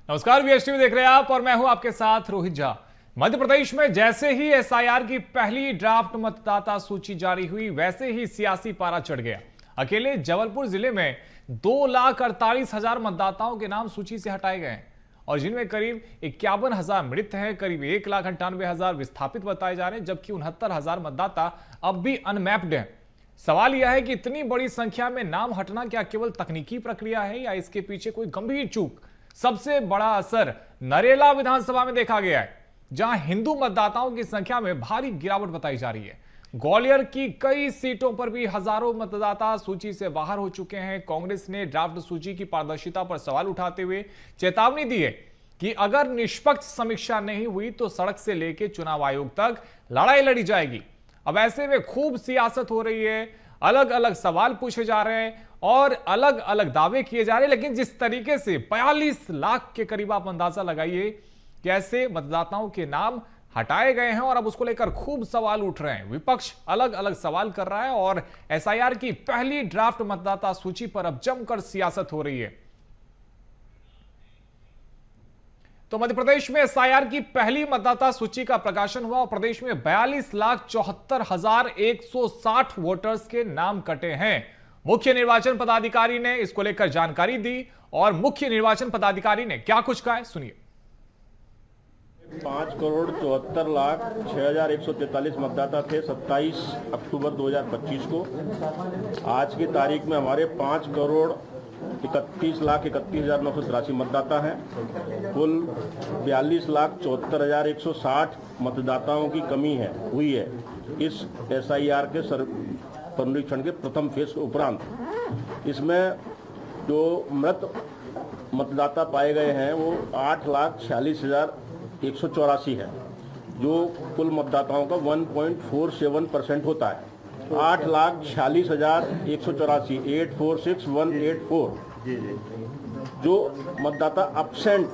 नमस्कार, वीएचटीवी देख रहे हैं आप और मैं हूं आपके साथ रोहित झा। मध्य प्रदेश में जैसे ही एसआईआर की पहली ड्राफ्ट मतदाता सूची जारी हुई, वैसे ही सियासी पारा चढ़ गया। अकेले जबलपुर जिले में 2,48,000 मतदाताओं के नाम सूची से हटाए गए हैं और जिनमें करीब 51,000 मृत हैं, करीब 1,98,000 विस्थापित बताए जा रहे हैं, जबकि 69,000 मतदाता अब भी अनमैप्ड हैं। सवाल यह है कि इतनी बड़ी संख्या में नाम हटना क्या केवल तकनीकी प्रक्रिया है या इसके पीछे कोई गंभीर चूक? सबसे बड़ा असर नरेला विधानसभा में देखा गया है, जहां हिंदू मतदाताओं की संख्या में भारी गिरावट बताई जा रही है। ग्वालियर की कई सीटों पर भी हजारों मतदाता सूची से बाहर हो चुके हैं। कांग्रेस ने ड्राफ्ट सूची की पारदर्शिता पर सवाल उठाते हुए चेतावनी दी है कि अगर निष्पक्ष समीक्षा नहीं हुई तो सड़क से लेकर चुनाव आयोग तक लड़ाई लड़ी जाएगी। अब ऐसे में खूब सियासत हो रही है, अलग अलग सवाल पूछे जा रहे हैं और अलग अलग दावे किए जा रहे हैं, लेकिन जिस तरीके से 42 लाख के करीब आप अंदाजा लगाइए कि ऐसे मतदाताओं के नाम हटाए गए हैं और अब उसको लेकर खूब सवाल उठ रहे हैं। विपक्ष अलग अलग सवाल कर रहा है और एसआईआर की पहली ड्राफ्ट मतदाता सूची पर अब जमकर सियासत हो रही है। तो मध्य प्रदेश में एसआईआर की पहली मतदाता सूची का प्रकाशन हुआ और प्रदेश में 42,74,160 वोटर्स के नाम कटे हैं। मुख्य निर्वाचन पदाधिकारी ने इसको लेकर जानकारी दी और मुख्य निर्वाचन पदाधिकारी ने क्या कुछ कहा है, सुनिए। 5,74,06,143 मतदाता थे 27 अक्टूबर 2025 को। आज की तारीख में हमारे 5,31,31,983 मतदाता हैं। कुल 42,74,160 मतदाताओं की कमी हुई है इस एसआईआर के पुनरीक्षण के प्रथम फेज के उपरांत। इसमें जो मृत मतदाता पाए गए हैं वो 8,46,184 है, जो कुल मतदाताओं का 1.47% होता है। 8,46,184 846,184 जो मतदाता अब्सेंट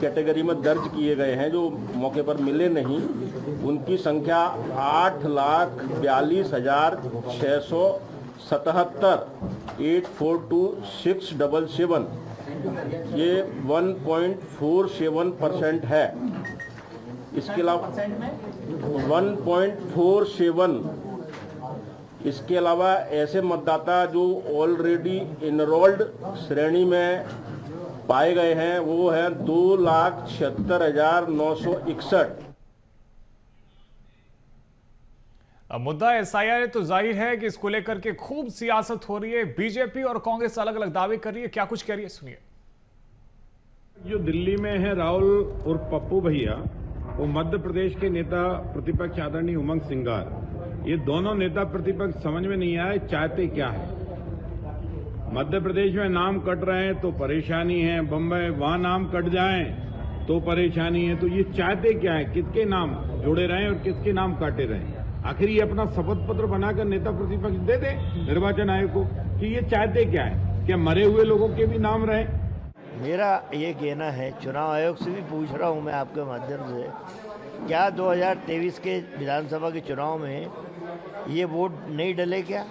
कैटेगरी में दर्ज किए गए हैं, जो मौके पर मिले नहीं, उनकी संख्या 8,42,677 842,677 ये 1.47% है। इसके अलावा 1.47, इसके अलावा ऐसे मतदाता जो ऑलरेडी इनरोल्ड श्रेणी में पाए गए हैं वो है 2,76,961। अब मुद्दा एसआईआर है तो जाहिर है कि इसको लेकर के खूब सियासत हो रही है। बीजेपी और कांग्रेस अलग अलग दावे कर रही है, क्या कुछ कह रही है, सुनिए। जो दिल्ली में है राहुल और पप्पू भैया, वो मध्य प्रदेश के नेता प्रतिपक्ष आदरणीय उमंग सिंगार, ये दोनों नेता प्रतिपक्ष समझ में नहीं आए चाहते क्या है। मध्य प्रदेश में नाम कट रहे हैं तो परेशानी है, बम्बई वहां नाम कट जाएं तो परेशानी है। तो ये चाहते क्या है, किसके नाम जुड़े रहें और किसके नाम काटे रहें? आखिर ये अपना शपथ पत्र बनाकर नेता प्रतिपक्ष दे दे निर्वाचन आयोग को कि ये चाहते क्या है, क्या मरे हुए लोगों के भी नाम रहे? मेरा ये कहना है, चुनाव आयोग से भी पूछ रहा हूं मैं आपके माध्यम से, क्या 2023 के विधानसभा के चुनाव में ये वोट नहीं डले? क्या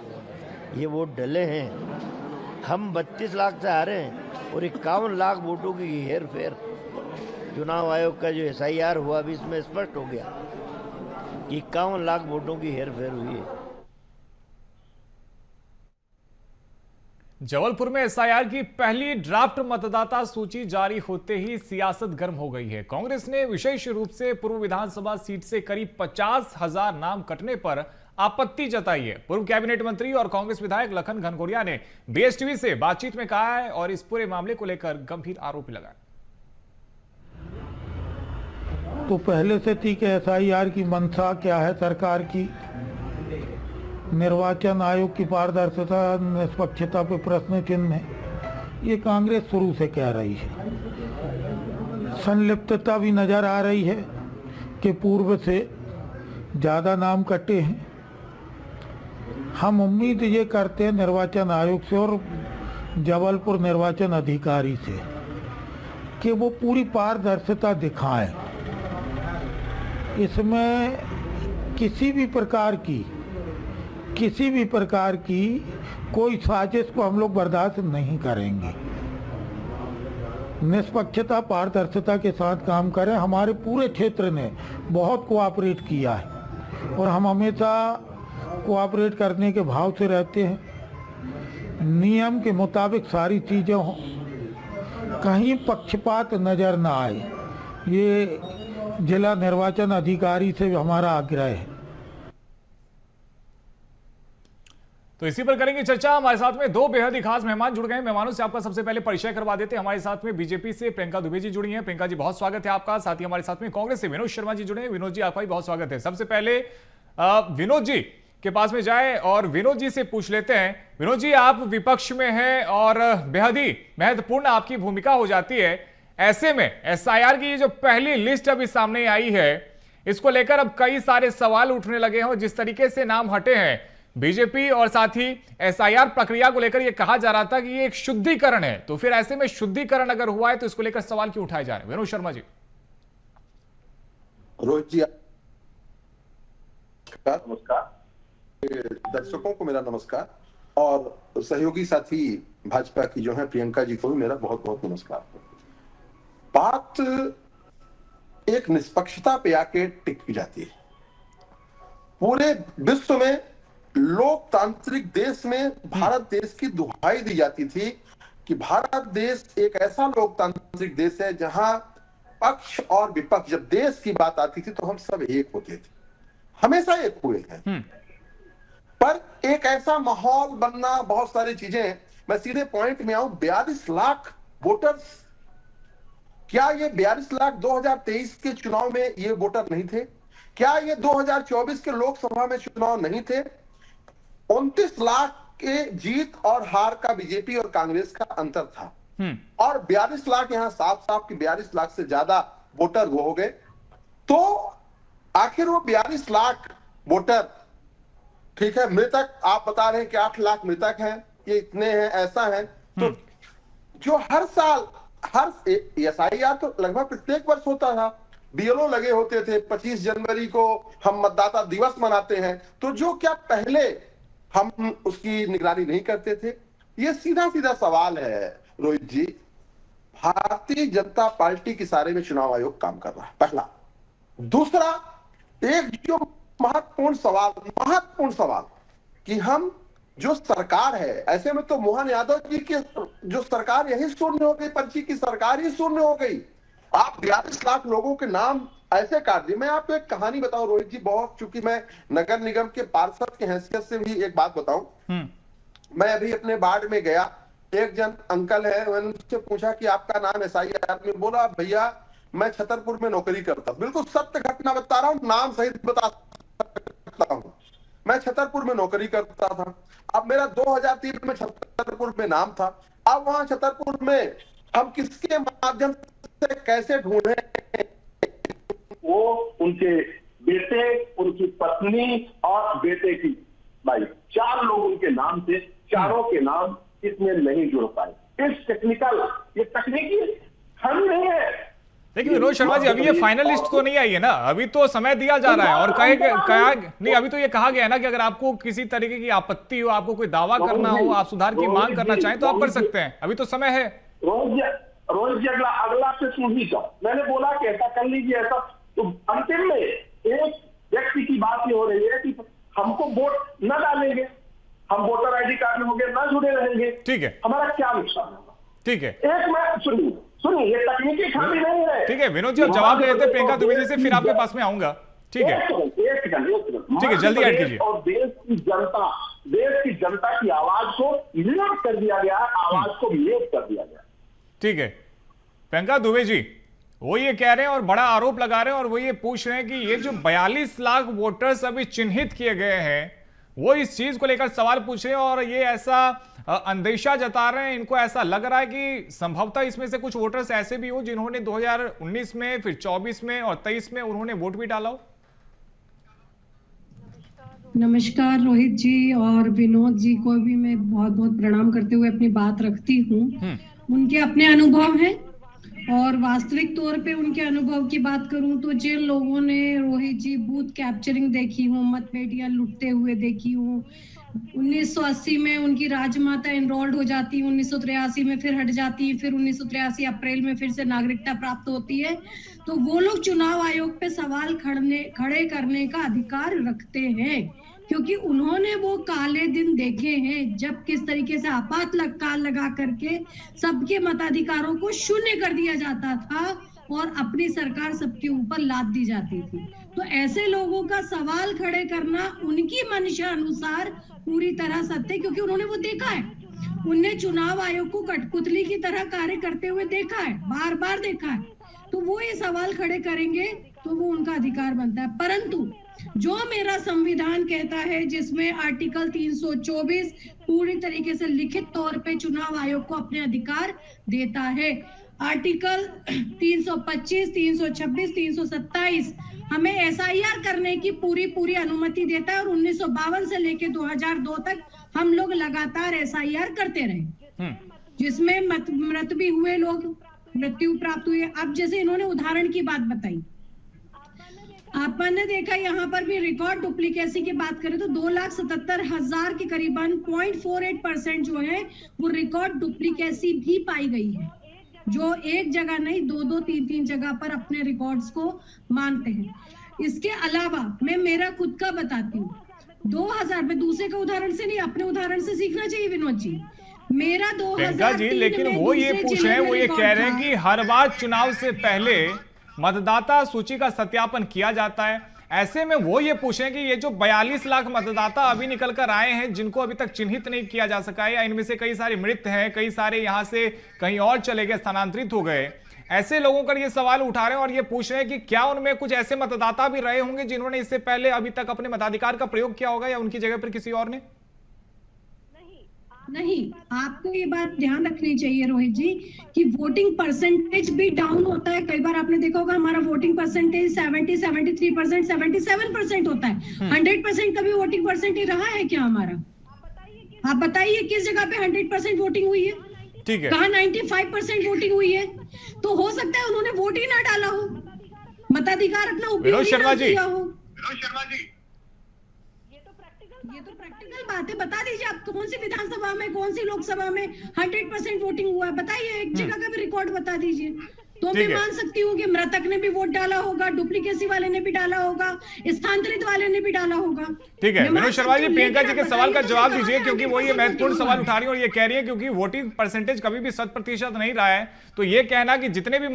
ये वोट डले हैं? हम 32 लाख से हारे हैं और 51 लाख वोटों की हेर फेर चुनाव आयोग का जो एसआईआर हुआ अभी इसमें स्पष्ट हो गया कि 51 लाख वोटों की हेर फेर हुई है। जबलपुर में एसआईआर की पहली ड्राफ्ट मतदाता सूची जारी होते ही सियासत गर्म हो गई है। कांग्रेस ने विशेष रूप से पूर्व विधानसभा सीट से करीब 50,000 नाम कटने पर आपत्ति जताई है। पूर्व कैबिनेट मंत्री और कांग्रेस विधायक लखन घनघोरिया ने बीएचटीवी से बातचीत में कहा है और इस पूरे मामले को लेकर गंभीर आरोप लगाए। तो पहले से थी कि एसआईआर की मंशा क्या है सरकार की, निर्वाचन आयोग की पारदर्शिता निष्पक्षता पे प्रश्न चिन्ह है, ये कांग्रेस शुरू से कह रही है। संलिप्तता भी नजर आ रही है कि पूर्व से ज़्यादा नाम कटे हैं। हम उम्मीद ये करते हैं निर्वाचन आयोग से और जबलपुर निर्वाचन अधिकारी से कि वो पूरी पारदर्शिता दिखाएं। इसमें किसी भी प्रकार की कोई साजिश को हम लोग बर्दाश्त नहीं करेंगे। निष्पक्षता पारदर्शिता के साथ काम करें। हमारे पूरे क्षेत्र ने बहुत कोऑपरेट किया है और हम हमेशा कोऑपरेट करने के भाव से रहते हैं। नियम के मुताबिक सारी चीज़ें हों, कहीं पक्षपात नज़र ना आए, ये जिला निर्वाचन अधिकारी से हमारा आग्रह है। तो इसी पर करेंगे चर्चा। हमारे साथ में दो बेहद ही खास मेहमान जुड़ गए हैं। मेहमानों से आपका सबसे पहले परिचय करवा देते हैं। हमारे साथ में बीजेपी से प्रियंका दुबे जी जुड़ी हैं। प्रियंका जी, बहुत स्वागत है आपका। साथ ही हमारे साथ में कांग्रेस से विनोद शर्मा जी जुड़े हैं। विनोद जी, आपका भी बहुत स्वागत है। सबसे पहले विनोद जी के पास में जाए और विनोद जी से पूछ लेते हैं। विनोद जी, आप विपक्ष में हैं और बेहद ही महत्वपूर्ण आपकी भूमिका हो जाती है। ऐसे में एसआईआर की जो पहली लिस्ट अभी सामने आई है, इसको लेकर अब कई सारे सवाल उठने लगे हैं। जिस तरीके से नाम हटे हैं बीजेपी और साथ ही एसआईआर प्रक्रिया को लेकर यह कहा जा रहा था कि ये एक शुद्धिकरण है, तो फिर ऐसे में शुद्धिकरण अगर हुआ है तो इसको लेकर सवाल क्यों उठाए जा रहे हैं? विनोद शर्मा जी। रोहित जी, नमस्कार। दर्शकों को मेरा नमस्कार और सहयोगी साथी भाजपा की जो है प्रियंका जी को भी मेरा बहुत बहुत नमस्कार। बात एक निष्पक्षता पे आके टिक जाती है। पूरे विश्व में लोकतांत्रिक देश में भारत देश की दुहाई दी जाती थी कि भारत देश एक ऐसा लोकतांत्रिक देश है जहां पक्ष और विपक्ष, जब देश की बात आती थी तो हम सब एक होते थे, हमेशा एक हुए हैं। पर एक ऐसा माहौल बनना, बहुत सारी चीजें, मैं सीधे पॉइंट में आऊं। 42 लाख वोटर्स, क्या ये 42 लाख 2023 के चुनाव में ये वोटर नहीं थे? क्या ये 2024 के लोकसभा में चुनाव नहीं थे? 29 लाख के जीत और हार का बीजेपी और कांग्रेस का अंतर था और 42 लाख यहां साफ साफ की 42 लाख से ज्यादा वोटर वो हो गए। तो आखिर वो 42 लाख वोटर, ठीक है, मृतक आप बता रहे हैं कि 8 लाख मृतक हैं, ये इतने हैं, ऐसा है, तो जो हर साल हर एसआईआर तो लगभग प्रत्येक वर्ष होता था, बीएलओ लगे होते थे। 25 जनवरी को हम मतदाता दिवस मनाते हैं, तो जो क्या पहले हम उसकी निगरानी नहीं करते थे? ये सीधा सीधा सवाल है रोहित जी। भारतीय जनता पार्टी के सारे में चुनाव आयोग काम कर रहा है, पहला। दूसरा, एक जो महत्वपूर्ण सवाल कि हम जो सरकार है, ऐसे में तो मोहन यादव जी की जो सरकार यही शून्य हो गई, पर्ची की सरकार ही शून्य हो गई। आप 42 लाख लोगों के नाम ऐसे काट दिए। मैं आपको एक कहानी बताऊं रोहित जी, बहुत, चूंकि मैं नगर निगम के पार्षद की हैसियत से भी एक बात बताऊं। मैं अभी अपने वार्ड में गया, एक जन अंकल है, मैंने उनसे पूछा कि आपका नाम एसआईआर में, बोला भैया मैं छतरपुर में नौकरी करता। बिल्कुल सत्य घटना बता रहा हूं, नाम सहित बता सकता हूं। मैं छतरपुर में नौकरी करता था। अब मेरा 2003 में छतरपुर में नाम था। अब वहां छतरपुर में हम किसके माध्यम से कैसे ढूंढे? वो उनके बेटे, उनकी पत्नी और बेटे की भाई, 4 लोगों के नाम से, चारों के नाम इसमें नहीं जुड़ पाए। इस ये तकनीकी खामी नहीं है। देखिए विनोद शर्मा जी, अभी ये फाइनल लिस्ट तो नहीं आई है ना, अभी तो समय दिया जा रहा है और नहीं, अभी तो ये कहा गया है ना कि अगर आपको किसी तरीके की आपत्ति हो, आपको कोई दावा करना हो, आप सुधार की मांग करना चाहें तो आप कर सकते हैं, अभी तो समय है। रोज जी अगला से सुन ही जाओ। मैंने बोला कि ऐसा कर लीजिए, ऐसा, तो अंतिम में एक व्यक्ति की बात ये हो रही है कि हमको वोट न डालेंगे, हम वोटर आईडी कार्ड में होंगे, न जुड़े रहेंगे, ठीक है, हमारा क्या नुकसान होगा? ठीक है, एक मैं सुनिए, ये तकनीकी खामी नहीं है। ठीक है विनोद जी, अब जवाब ले लेते हैं प्रियंका दुबे जी से, फिर आपके पास में आऊंगा। ठीक है, ठीक है, जल्दी ऐड कीजिए। और देश की जनता की आवाज को म्यूट कर दिया गया, आवाज को म्यूट कर दिया गया। ठीक है, प्रियंका दुबे जी वो ये कह रहे हैं और बड़ा आरोप लगा रहे हैं और वो ये पूछ रहे हैं कि ये जो 42 लाख वोटर्स अभी चिन्हित किए गए हैं, वो इस चीज को लेकर सवाल पूछ रहे हैं और ये ऐसा अंदेशा जता रहे हैं, इनको ऐसा लग रहा है कि संभवतः इसमें से कुछ वोटर्स ऐसे भी हो जिन्होंने 2019 में, फिर 24 में और 23 में उन्होंने वोट भी डाला हो। नमस्कार रोहित जी और विनोद जी को भी मैं बहुत बहुत प्रणाम करते हुए अपनी बात रखती हूँ। उनके अपने अनुभव हैं और वास्तविक तौर पे उनके अनुभव की बात करूं तो जिन लोगों ने रोहित जी बूथ कैप्चरिंग देखी हो, मतपेटियां लुटते हुए देखी हो, 1980 में उनकी राजमाता एनरोल्ड हो जाती है, 1983 में फिर हट जाती है, फिर 1983 अप्रैल में फिर से नागरिकता प्राप्त होती है, तो वो लोग चुनाव आयोग पे सवाल खड़े करने का अधिकार रखते हैं, क्योंकि उन्होंने वो काले दिन देखे हैं जब किस तरीके से आपातकाल लगा करके सबके मताधिकारों को शून्य कर दिया जाता था और अपनी सरकार सबके ऊपर लाद दी जाती थी। तो ऐसे लोगों का सवाल खड़े करना उनकी मंशा अनुसार पूरी तरह सत्य, क्योंकि उन्होंने वो देखा है, उनने चुनाव आयोग को कठपुतली की तरह कार्य करते हुए देखा है, बार बार देखा है, तो वो ये सवाल खड़े करेंगे तो वो उनका अधिकार बनता है। परंतु जो मेरा संविधान कहता है, जिसमें आर्टिकल 324 पूरी तरीके से लिखित तौर पे चुनाव आयोग को अपने अधिकार देता है, आर्टिकल 325, 326, 327 हमें एसआईआर करने की पूरी अनुमति देता है, और 1952 से लेके 2002 तक हम लोग लगातार एसआईआर करते रहे, जिसमें मृत भी हुए, लोग मृत्यु प्राप्त हुई। अब जैसे इन्होंने उदाहरण की बात बताई, आपने देखा यहाँ पर भी रिकॉर्ड डुप्लीकेसी की बात करें तो 2,77,000 के करीबन 0.48% जो है वो रिकॉर्ड डुप्लीकेसी भी पाई गई है, जो एक जगह नहीं, दो तीन जगह पर अपने रिकॉर्ड्स को मानते हैं। इसके अलावा मैं मेरा खुद का बताती हूँ, 2000 में दूसरे का उदाहरण से नहीं, अपने उदाहरण से सीखना चाहिए विनोद जी। मेरा 2003 जी, लेकिन वो ये पूछ रहे हैं, वो ये कह रहे हैं कि हर बार चुनाव से पहले मतदाता सूची का सत्यापन किया जाता है, ऐसे में वो ये पूछें कि ये जो 42 लाख मतदाता अभी निकल कर आए हैं, जिनको अभी तक चिन्हित नहीं किया जा सका है, या इनमें से कई सारे मृत हैं, कई सारे यहां से कहीं और चले गए, स्थानांतरित हो गए, ऐसे लोगों का ये सवाल उठा रहे हैं और ये पूछ रहे हैं कि क्या उनमें कुछ ऐसे मतदाता भी रहे होंगे जिन्होंने इससे पहले अभी तक अपने मताधिकार का प्रयोग किया होगा, या उनकी जगह पर किसी और ने? नहीं, आपको ये बात ध्यान रखनी चाहिए रोहित जी कि वोटिंग परसेंटेज भी डाउन होता है। कई बार आपने देखा होगा हमारा वोटिंग परसेंटेज 70, 73%, 77% होता है। 100% कभी वोटिंग परसेंटेज रहा है क्या हमारा? आप बताइए किस जगह पे 100% वोटिंग हुई है? ठीक है, कहाँ 95% वोटिंग हुई है? तो हो सकता है उन्होंने वोट ही ना डाला हो, मताधिकार अपना उपयोग किया हो। ये तो प्रैक्टिकल बात है। बता दीजिए आप कौन सी विधानसभा में, कौन सी लोकसभा में 100% वोटिंग हुआ है, बताइए, एक जगह का भी रिकॉर्ड बता दीजिए, तो मैं मान सकती हूँ कि मृतक ने भी वोट डाला होगा, डुप्लीकेसी वाले ने भी डाला होगा, स्थानांतरित वाले ने भी डाला होगा। ठीक है विनोद शर्मा जी, प्रियंका जी के सवाल का जवाब दीजिए, क्योंकि वो ये महत्वपूर्ण सवाल उठा रही है और ये कह रही है क्योंकि वोटिंग परसेंटेज कभी भी 100% नहीं रहा है, तो ये कहना कि जितने भी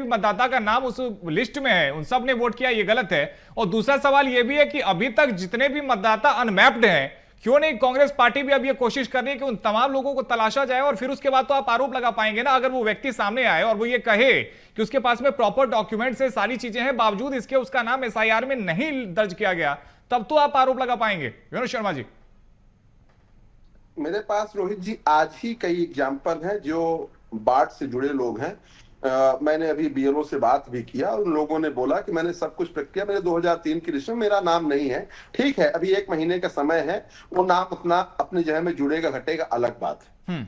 मतदाता का नाम उस लिस्ट में है उन सब ने वोट किया, ये गलत है। और दूसरा सवाल ये भी है कि अभी तक जितने भी मतदाता अनमैप्ड हैं, क्यों नहीं कांग्रेस पार्टी भी अब ये कोशिश कर रही है कि उन तमाम लोगों को तलाशा जाए, और फिर उसके बाद तो आप आरोप लगा पाएंगे ना, अगर वो व्यक्ति सामने आए और वो ये कहे कि उसके पास में प्रॉपर डॉक्यूमेंट्स है, सारी चीजें हैं, बावजूद इसके उसका नाम एसआईआर में नहीं दर्ज किया गया, तब तो आप आरोप लगा पाएंगे। विनोद शर्मा जी, मेरे पास रोहित जी आज ही कई एग्जाम्पल हैं जो बाढ़ से जुड़े लोग हैं। मैंने अभी बीएलओ से बात भी किया, उन लोगों ने बोला कि मैंने सब कुछ प्रक्रिया, मेरे 2003 की लिस्ट में मेरा नाम नहीं है। ठीक है, अभी 1 महीने का समय है, वो नाम अपना अपनी जगह में जुड़ेगा घटेगा अलग बात है।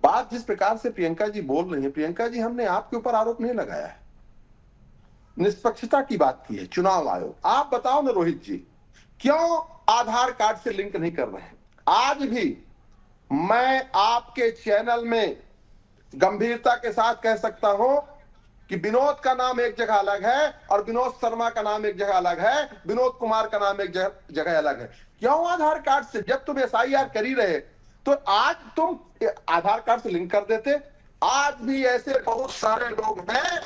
बात जिस प्रकार से प्रियंका जी बोल रही है, प्रियंका जी हमने आपके ऊपर आरोप नहीं लगाया है, निष्पक्षता की बात की है चुनाव आयोग। आप बताओ ना रोहित जी, क्यों आधार कार्ड से लिंक नहीं कर रहे हैं? आज भी मैं आपके चैनल में गंभीरता के साथ कह सकता हूं कि विनोद का नाम एक जगह अलग है और विनोद शर्मा का नाम एक जगह अलग है, विनोद कुमार का नाम एक जगह अलग है। क्यों आधार कार्ड से? जब तुम एसआईआर कर ही रहे तो आज तुम आधार कार्ड से लिंक कर देते। आज भी ऐसे बहुत सारे लोग हैं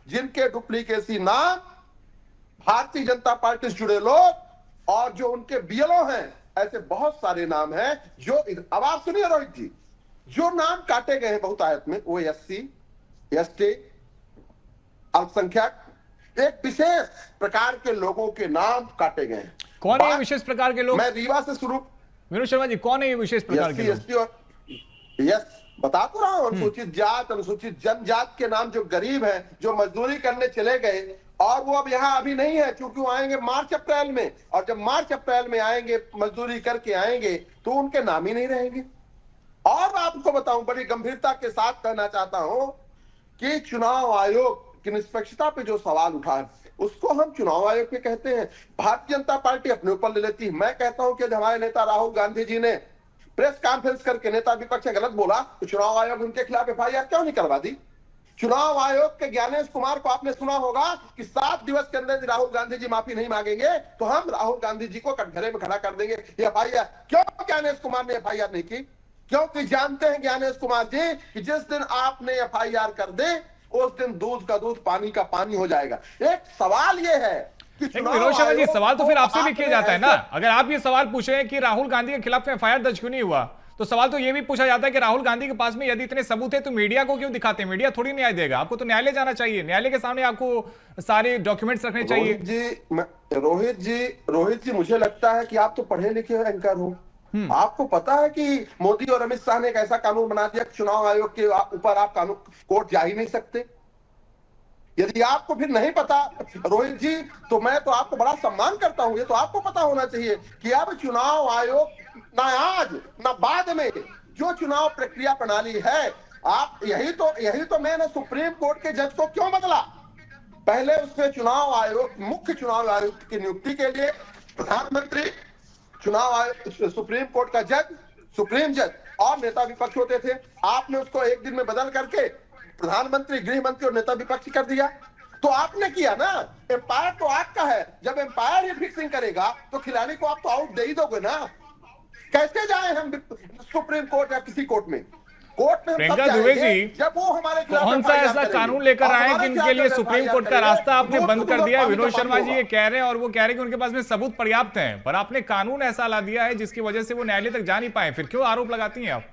जिनके डुप्लीकेसी नाम भारतीय जनता पार्टी से जुड़े लोग और जो उनके बीएलओ हैं, ऐसे बहुत सारे नाम हैं जो, अब आप सुनिए रोहित जी, जो नाम काटे गए हैं बहुतायत में, वो एससी, एसटी, अल्पसंख्यक, एक विशेष प्रकार के लोगों के नाम काटे गए हैं। कौन है ये विशेष प्रकार के लोग? मैं रीवा से शुरू, विनोद शर्मा जी, कौन है ये विशेष प्रकार के लोग? एससी और यस बता तो रहा हूं, अनुसूचित जात, अनुसूचित जनजात के नाम, जो गरीब हैं, जो मजदूरी करने चले गए और वो अब यहाँ अभी नहीं है, क्योंकि वो आएंगे मार्च अप्रैल में, और जब मार्च अप्रैल में आएंगे, मजदूरी करके आएंगे, तो उनके नाम ही नहीं रहेंगे। और आपको बताऊं, बड़ी गंभीरता के साथ कहना चाहता हूं कि चुनाव आयोग की निष्पक्षता पे जो सवाल उठा है उसको हम चुनाव आयोग पे कहते हैं। भारतीय जनता पार्टी अपने ऊपर ले लेती है। मैं कहता हूं कि हमारे नेता राहुल गांधी जी ने प्रेस कॉन्फ्रेंस करके नेता विपक्ष से गलत बोला तो चुनाव आयोग उनके खिलाफ एफआईआर क्यों नहीं करवा दी? चुनाव आयोग के ज्ञानेश कुमार को आपने सुना होगा कि 7 दिवस के अंदर राहुल गांधी जी माफी नहीं मांगेंगे तो हम राहुल गांधी जी को कटघरे में खड़ा कर देंगे। एफआईआर क्यों ज्ञानेश कुमार ने एफआईआर नहीं की? क्योंकि जानते हैं ज्ञानेश कुमार जी कि जिस दिन आपने एफआईआर कर दे उस दिन दूध का दूध पानी का पानी हो जाएगा। एक सवाल यह है कि विनोद शर्मा जी, सवाल तो फिर आपसे भी किया जाता है ना। अगर आप ये सवाल पूछ रहे हैं कि राहुल गांधी के खिलाफ एफआईआर दर्ज क्यों नहीं हुआ, तो सवाल तो ये भी पूछा जाता है कि राहुल गांधी के पास में यदि इतने सबूत है तो मीडिया को क्यों दिखाते हैं? मीडिया थोड़ी न्याय देगा, आपको तो न्यायालय जाना चाहिए, न्यायालय के सामने आपको सारे डॉक्यूमेंट्स रखने चाहिए। रोहित जी मुझे लगता है कि आप तो पढ़े लिखे एंकर हो। आपको पता है कि मोदी और अमित शाह ने एक ऐसा कानून बना दिया कि चुनाव आयोग के ऊपर आप कानून कोर्ट जा ही नहीं सकते। यदि आपको फिर नहीं पता रोहित जी तो मैं तो आपको बड़ा सम्मान करता हूं। ये तो आपको पता होना चाहिए कि अब चुनाव आयोग ना आज ना बाद में जो चुनाव प्रक्रिया प्रणाली है, आप यही तो मैंने सुप्रीम कोर्ट के जज को क्यों बदला। पहले उसने चुनाव आयोग मुख्य चुनाव आयुक्त की नियुक्ति के लिए प्रधानमंत्री, चुनाव आयोग, सुप्रीम कोर्ट का जज, सुप्रीम जज और नेता विपक्ष होते थे। आपने उसको एक दिन में बदल करके प्रधानमंत्री, गृह मंत्री और नेता विपक्ष कर दिया। तो आपने किया ना, एम्पायर तो आपका है। जब एम्पायर ही फिक्सिंग करेगा तो खिलाड़ी को आप तो आउट दे ही दोगे ना। कैसे जाए हम सुप्रीम कोर्ट या किसी कोर्ट में? कोर्ट में प्रियंका दुबे जी, जब वो हमारे कौन सा ऐसा कानून लेकर आए कि इनके लिए सुप्रीम कोर्ट का रास्ता आपने बंद कर दिया? विनोद शर्मा जी ये कह रहे हैं और वो कह रहे हैं कि उनके पास में सबूत पर्याप्त हैं, पर आपने कानून ऐसा ला दिया है जिसकी वजह से वो न्यायालय तक जा नहीं पाए। फिर क्यों आरोप लगाती हैं आप?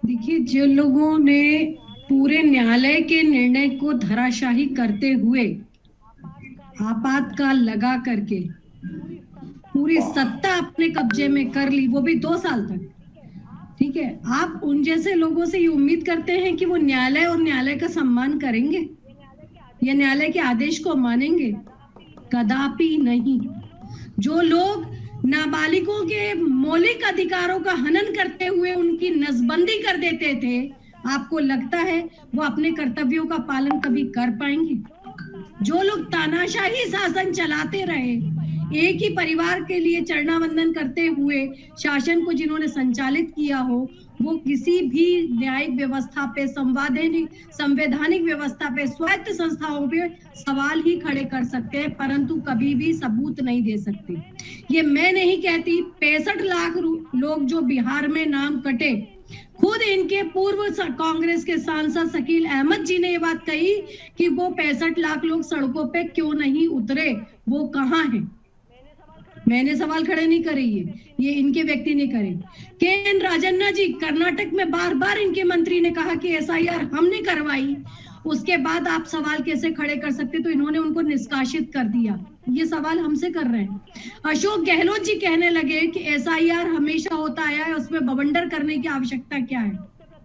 देखिए, जिन लोगों ने पूरे न्यायालय के निर्णय को धराशाही करते हुए आपातकाल लगा करके पूरी सत्ता अपने कब्जे में कर ली, वो भी 2 साल तक, ठीक है, आप उन जैसे लोगों से ये उम्मीद करते हैं कि वो न्यायालय और न्यायालय का सम्मान करेंगे या न्यायालय के आदेश को मानेंगे? कदापि नहीं। जो लोग नाबालिगों के मौलिक अधिकारों का हनन करते हुए उनकी नसबंदी कर देते थे, आपको लगता है वो अपने कर्तव्यों का पालन कभी कर पाएंगे? जो लोग तानाशाही शासन चलाते रहे, एक ही परिवार के लिए चरणावंदन करते हुए शासन को जिन्होंने संचालित किया हो, वो किसी भी न्यायिक व्यवस्था पे, संवैधानिक व्यवस्था पे, स्वायत्त संस्थाओं पे सवाल ही खड़े कर सकते हैं, परंतु कभी भी सबूत नहीं दे सकते। ये मैं नहीं कहती, 65 लाख लोग जो बिहार में नाम कटे, खुद इनके पूर्व कांग्रेस के सांसद शकील अहमद जी ने ये बात कही कि वो 65 लाख लोग सड़कों पे क्यों नहीं उतरे, वो कहाँ हैं? मैंने सवाल खड़े नहीं करे, ये इनके व्यक्ति ने करे। के.एन. राजन्ना जी, कर्नाटक में बार बार इनके मंत्री ने कहा कि एसआईआर हमने करवाई, उसके बाद आप सवाल कैसे खड़े कर सकते? तो इन्होंने उनको निष्कासित कर दिया। ये सवाल हमसे कर रहे हैं। अशोक गहलोत जी कहने लगे कि एसआईआर हमेशा होता आया है, उसमें बवंडर करने की आवश्यकता क्या है?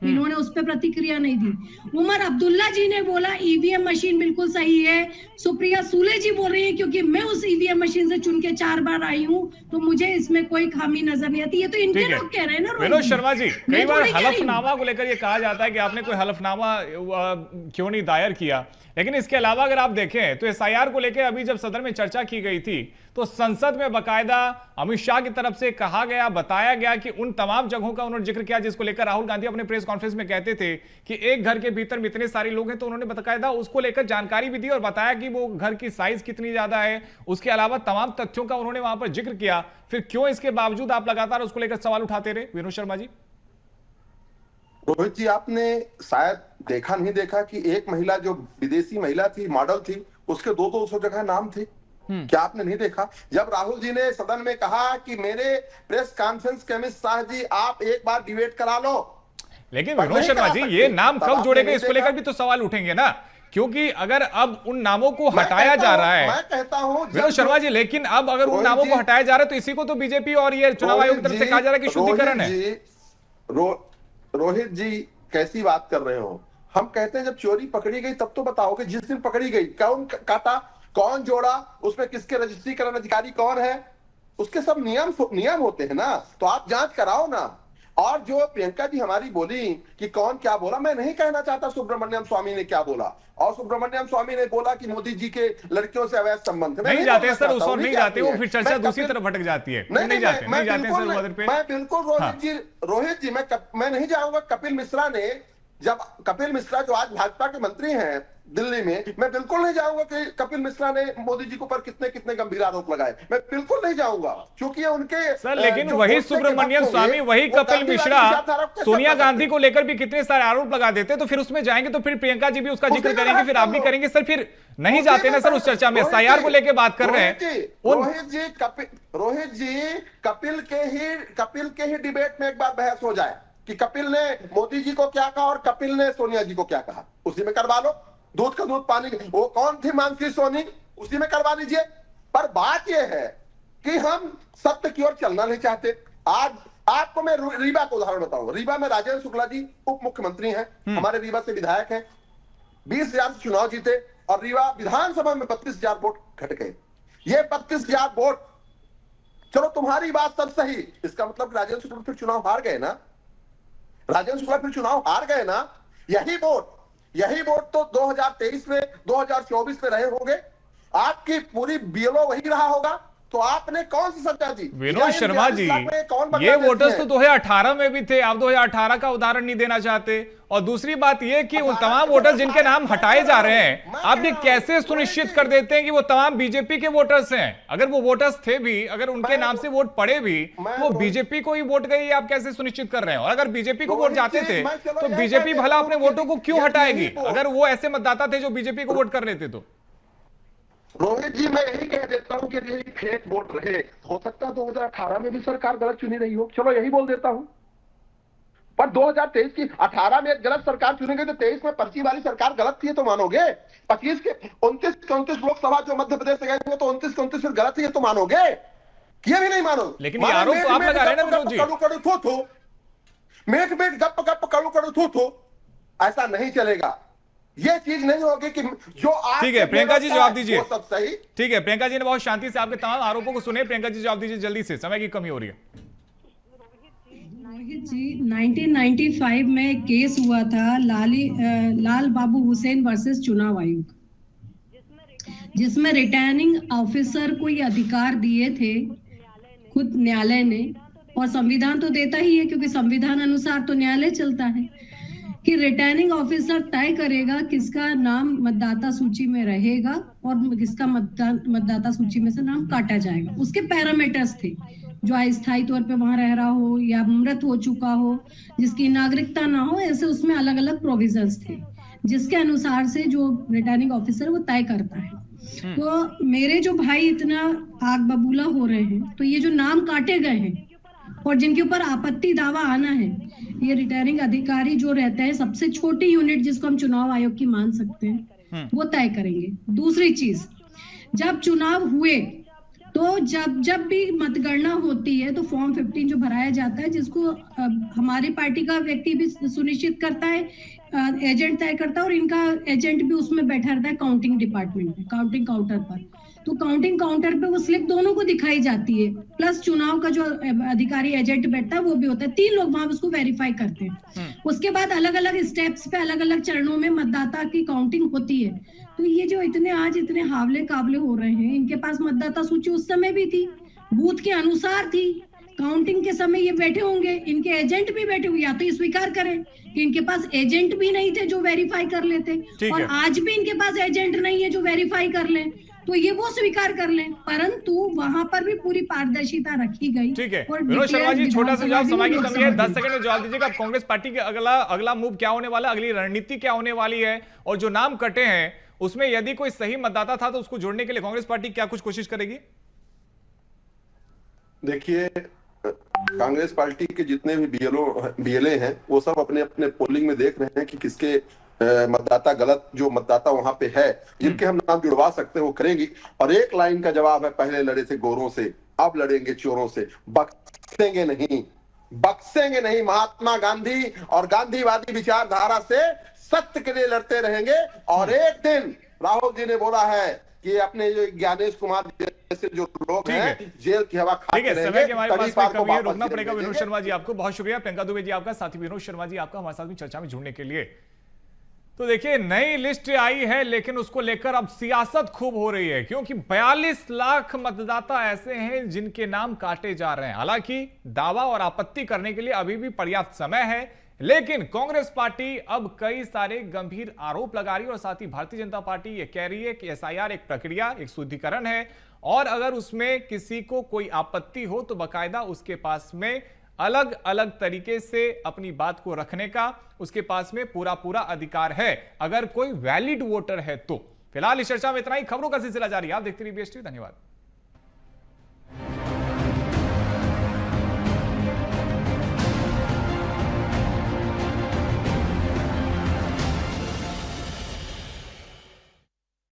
इन्होंने उस पर प्रतिक्रिया नहीं दी। उमर अब्दुल्ला जी ने बोला ईवीएम मशीन बिल्कुल सही है। सुप्रिया सूले जी बोल रही है क्योंकि मैं उस ईवीएम मशीन से चुन के 4 बार आई हूँ तो मुझे इसमें कोई खामी नजर नहीं आती। ये तो इनके लोग कह रहे हैं ना। विनोद शर्मा जी, कई बार हलफनामा को लेकर ये कहा जाता है कि आपने कोई हलफनामा क्यों नहीं दायर किया, लेकिन इसके अलावा अगर आप देखें तो एसआईआर को लेकर अभी जब सदन में चर्चा की गई थी तो संसद में बकायदा अमित शाह की तरफ से कहा गया, बताया गया कि उन तमाम जगहों का उन्होंने जिक्र किया जिसको लेकर राहुल गांधी अपने प्रेस कॉन्फ्रेंस में कहते थे कि एक घर के भीतर में इतने सारे लोग हैं, तो उन्होंने बकायदा उसको लेकर जानकारी भी दी और बताया कि वो घर की साइज कितनी ज्यादा है। उसके अलावा तमाम तथ्यों का उन्होंने वहां पर जिक्र किया। फिर क्यों इसके बावजूद आप लगातार उसको लेकर सवाल उठाते रहे विनोद शर्मा जी? रोहित जी, आपने शायद देखा नहीं देखा कि एक महिला जो विदेशी महिला थी, मॉडल थी, उसके 200 जगह नाम थे। क्या आपने नहीं देखा? जब राहुल जी ने सदन में कहा कि मेरे प्रेस कॉन्फ्रेंस के अमित शाह जी आप एक बार डिबेट करा लो, लेकिन विनोद शर्मा जी ये नाम कब जोड़े गए इसको लेकर भी तो सवाल उठेंगे ना, क्योंकि अगर अब उन नामों को हटाया जा रहा है, मैं कहता हूं विनोद शर्मा जी, लेकिन अब अगर उन नामों को हटाया जा रहा है तो इसी को तो बीजेपी और ये चुनाव आयोग की तरफ से कहा जा रहा है कि शुद्धिकरण है। रोहित जी कैसी बात कर रहे हो? हम कहते हैं जब चोरी पकड़ी गई तब तो बताओ कि जिस दिन पकड़ी गई कौन काटा, कौन जोड़ा, उसमें किसके रजिस्ट्रीकरण अधिकारी कौन है, उसके सब नियम होते हैं ना। तो आप जांच कराओ ना। और जो प्रियंका जी हमारी बोली कि कौन क्या बोला, मैं नहीं कहना चाहता सुब्रमण्यम स्वामी ने क्या बोला, और सुब्रमण्यम स्वामी ने बोला कि मोदी जी के लड़कियों से अवैध संबंध नहीं जाते सर, उस और नहीं जाते, वो फिर चर्चा दूसरी तरफ भटक जाती है। नहीं जाते सर पे। मैं बिल्कुल रोहित जी मैं नहीं जाऊंगा। कपिल मिश्रा ने, जब कपिल मिश्रा जो आज भाजपा के मंत्री हैं दिल्ली में, मैं बिल्कुल नहीं जाऊंगा कि कपिल मिश्रा ने मोदी जी के ऊपर कितने कितने गंभीर आरोप लगाए, मैं बिल्कुल नहीं जाऊंगा, क्योंकि उनके सर लेकिन वही सुब्रमण्यम स्वामी, वही कपिल मिश्रा सोनिया गांधी को लेकर भी कितने सारे आरोप लगा देते, तो फिर उसमें जाएंगे तो फिर प्रियंका जी भी उसका जिक्र करेंगे, फिर आप भी करेंगे सर, फिर नहीं जाते ना सर उस चर्चा में। एसआईआर को लेकर बात कर रहे हैं रोहित जी, कपिल के ही डिबेट में एक बार बहस हो जाए कि कपिल ने मोदी जी को क्या कहा और कपिल ने सोनिया जी को क्या कहा, उसी में करवा लो। दूध का दूध पानी, वो कौन थी मानसी सोनी, उसी में करवा लीजिए। पर बात यह है कि हम सत्य की ओर चलना नहीं चाहते। आज आपको मैं रीवा का उदाहरण बताऊंगा। रीवा में राजेंद्र शुक्ला जी उप मुख्यमंत्री हैं, हमारे रीवा से विधायक हैं, 20,000 से चुनाव जीते और रीवा विधानसभा में 32,000 वोट घट गए। ये 32,000 वोट, चलो तुम्हारी बात सब सही, इसका मतलब राजेंद्र शुक्ला फिर चुनाव हार गए ना, राजेंद्र शुक्ला फिर चुनाव हार गए ना। यही वोट तो 2023 में 2024 में रहे होंगे, आपकी पूरी बीएलओ वही रहा होगा, तो आपने कौन सी सत्ता दी? विनोद शर्मा जी, ये वोटर्स तो 2018 में भी थे, आप 2018 का उदाहरण नहीं देना चाहते। और दूसरी बात ये कि उन तमाम वोटर्स जिनके नाम हटाए जा रहे हैं, आप ये कैसे सुनिश्चित कर देते हैं कि वो तमाम बीजेपी के वोटर्स हैं? अगर वो वोटर्स थे भी, अगर उनके नाम से वोट पड़े भी, वो बीजेपी को ही वोट गई, आप कैसे सुनिश्चित कर रहे हैं? और अगर बीजेपी को वोट जाते थे तो बीजेपी भला अपने वोटों को क्यों हटाएगी, अगर वो ऐसे मतदाता थे जो बीजेपी को वोट कर लेते? तो रोहित जी, मैं यही कह देता हूं कि यही फेक वोट रहे। हो सकता है 2018 में भी सरकार गलत चुनी रही हो, चलो यही बोल देता हूं, पर 2023 की 18 में एक गलत सरकार चुनी गई तो 23 में पर्ची वाली सरकार गलत थी तो मानोगे? 25 के 29 लोकसभा जो मध्य प्रदेश से गए तो 29 फिर गलत थी तो मानोगे? ये भी नहीं मानोगे। लेकिन ये आरोप तो आप लगा रहे हैं ना विनोद जी। मेट गप गप कड़ू थू, ऐसा नहीं चलेगा। ये चीज नहीं होगी कि जो आप, ठीक है प्रियंका जी जवाब दीजिए। वो सब सही, ठीक है, प्रियंका जी ने बहुत शांति से आपके तमाम आरोपों को सुने। प्रियंका जी जवाब दीजिए जल्दी से, समय की कमी हो रही है। रोहित जी, 1995 में केस हुआ था लाल बाबू हुसैन वर्सेस चुनाव आयोग, जिसमें रिटर्निंग ऑफिसर को ये अधिकार दिए थे खुद न्यायालय ने, और संविधान तो देता ही है क्योंकि संविधान अनुसार तो न्यायालय चलता है, कि रिटर्निंग ऑफिसर तय करेगा किसका नाम मतदाता सूची में रहेगा और किसका मतदाता सूची में से नाम काटा जाएगा। उसके पैरामीटर्स थे, जो अस्थायी तौर पे वहां रह रहा हो या मृत हो चुका हो, जिसकी नागरिकता ना हो, ऐसे उसमें अलग अलग प्रोविजंस थे, जिसके अनुसार से जो रिटर्निंग ऑफिसर वो तय करता है। तो मेरे जो भाई इतना आग बबूला हो रहे हैं, तो ये जो नाम काटे गए हैं और जिनके ऊपर आपत्ति दावा आना है, ये रिटर्निंग अधिकारी जो रहते हैं, सबसे छोटी यूनिट जिसको हम चुनाव आयोग की मान सकते हैं, वो तय करेंगे। दूसरी चीज, जब चुनाव हुए तो जब भी मतगणना होती है तो फॉर्म 15 जो भराया जाता है, जिसको हमारी पार्टी का व्यक्ति भी सुनिश्चित करता है, एजेंट तय करता है, और इनका एजेंट भी उसमें बैठा रहता है काउंटिंग डिपार्टमेंट में, काउंटिंग काउंटर पर। तो काउंटिंग काउंटर पे वो स्लिप दोनों को दिखाई जाती है, प्लस चुनाव का जो अधिकारी एजेंट बैठता है वो भी होता है, 3 लोग वहां उसको वेरीफाई करते हैं। उसके बाद अलग अलग स्टेप्स पे अलग अलग चरणों में मतदाता की काउंटिंग होती है। तो ये जो आज इतने हावले काबले हो रहे हैं, इनके पास मतदाता सूची उस समय भी थी, बूथ के अनुसार थी, काउंटिंग के समय ये बैठे होंगे, इनके एजेंट भी बैठे होंगे, या तो ये स्वीकार करें कि इनके पास एजेंट भी नहीं थे जो वेरीफाई कर लेते, और आज भी इनके पास एजेंट नहीं है जो वेरीफाई कर लें, तो ये वो स्वीकार कर लें, परंतु वहां पर भी पूरी पारदर्शिता रखी गई। ठीक है विनोद शर्मा जी, छोटा सा जवाब, समय की कमी है, 10 सेकंड में जवाब दीजिएगा। कांग्रेस पार्टी के अगला मूव क्या होने वाला, अगली रणनीति क्या होने वाली है, और जो नाम कटे हैं उसमें यदि कोई सही मतदाता था तो उसको जोड़ने के लिए कांग्रेस पार्टी क्या कुछ कोशिश करेगी? देखिए, कांग्रेस पार्टी के जितने भी बीएलए हैं वो सब अपने अपने पोलिंग में देख रहे हैं कि किसके मतदाता गलत, जो मतदाता वहां पे है जिनके हम नाम जुड़वा सकते हैं वो करेंगी। और एक लाइन का जवाब है, पहले लड़े थे गोरों से, अब लड़ेंगे चोरों से, बख्शेंगे नहीं। महात्मा गांधी और गांधीवादी विचारधारा से सत्य के लिए लड़ते रहेंगे। और एक दिन राहुल जी ने बोला है कि अपने जो ज्ञानेश कुमार जैसे जो लोग ठीक है। हैं जेल की हवा ठीक खाते है, समय रहेंगे, की हमारे पास में तड़ीपार को कमी है, वापस रुकना पड़ेगा। भेजेंगे। विनोद शर्मा जी आपको बहुत शुक्रिया, प्रियंका दुबे जी आपका, साथी विनोद शर्मा जी आपका हमारे साथ में चर्चा में जुड़ने के लिए। तो देखिए, नई लिस्ट आई है लेकिन उसको लेकर अब सियासत खूब हो रही है, क्योंकि 42 लाख मतदाता ऐसे हैं जिनके नाम काटे जा रहे हैं। हालांकि दावा और आपत्ति करने के लिए अभी भी पर्याप्त समय है, लेकिन कांग्रेस पार्टी अब कई सारे गंभीर आरोप लगा रही है और साथ ही भारतीय जनता पार्टी ये कह रही है कि एसआईआर एक प्रक्रिया, एक शुद्धिकरण है और अगर उसमें किसी को कोई आपत्ति हो तो बाकायदा उसके पास में अलग अलग तरीके से अपनी बात को रखने का उसके पास में पूरा पूरा अधिकार है, अगर कोई वैलिड वोटर है तो। फिलहाल इस चर्चा में इतना ही। खबरों का सिलसिला जारी है, आप देखते रहिए BSTV। धन्यवाद।